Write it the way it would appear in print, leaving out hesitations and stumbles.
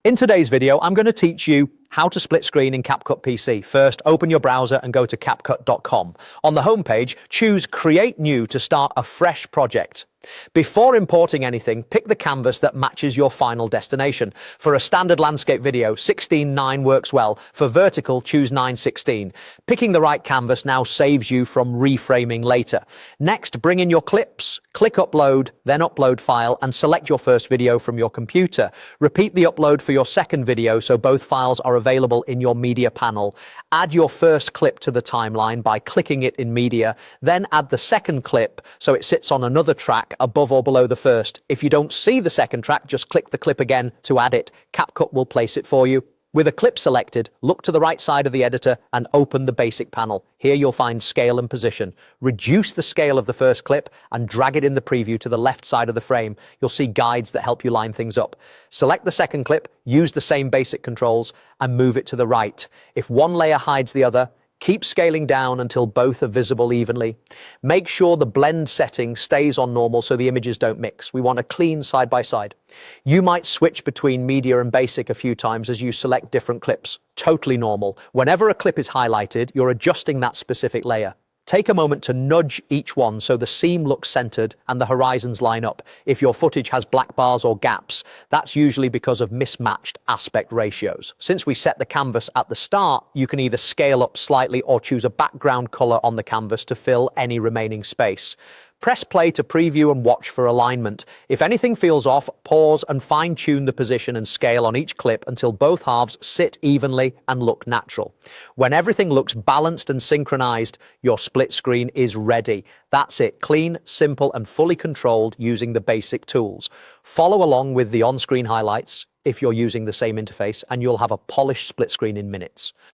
In today's video, I'm going to teach you how to split screen in Capcut PC. First, open your browser and go to capcut.com. On the homepage, choose Create New to start a fresh project. Before importing anything, pick the canvas that matches your final destination. For a standard landscape video, 16:9 works well. For vertical, choose 9:16. Picking the right canvas now saves you from reframing later. Next, bring in your clips, click Upload, then Upload File, and select your first video from your computer. Repeat the upload for your second video so both files are available in your media panel. Add your first clip to the timeline by clicking it in Media, then add the second clip so it sits on another track above or below the first. If you don't see the second track, just click the clip again to add it. Capcut will place it for you. With a clip selected, look to the right side of the editor and open the basic panel. Here you'll find scale and position. Reduce the scale of the first clip and drag it in the preview to the left side of the frame. You'll see guides that help you line things up. Select the second clip, use the same basic controls, and move it to the right. If one layer hides the other, keep scaling down until both are visible evenly. Make sure the blend setting stays on normal so the images don't mix. We want a clean side by side. You might switch between media and basic a few times as you select different clips. Totally normal. Whenever a clip is highlighted, you're adjusting that specific layer. Take a moment to nudge each one so the seam looks centered and the horizons line up. If your footage has black bars or gaps, that's usually because of mismatched aspect ratios. Since we set the canvas at the start, you can either scale up slightly or choose a background color on the canvas to fill any remaining space. Press play to preview and watch for alignment. If anything feels off, pause and fine-tune the position and scale on each clip until both halves sit evenly and look natural. When everything looks balanced and synchronized, your split screen is ready. That's it, clean, simple, and fully controlled using the basic tools. Follow along with the on-screen highlights if you're using the same interface, and you'll have a polished split screen in minutes.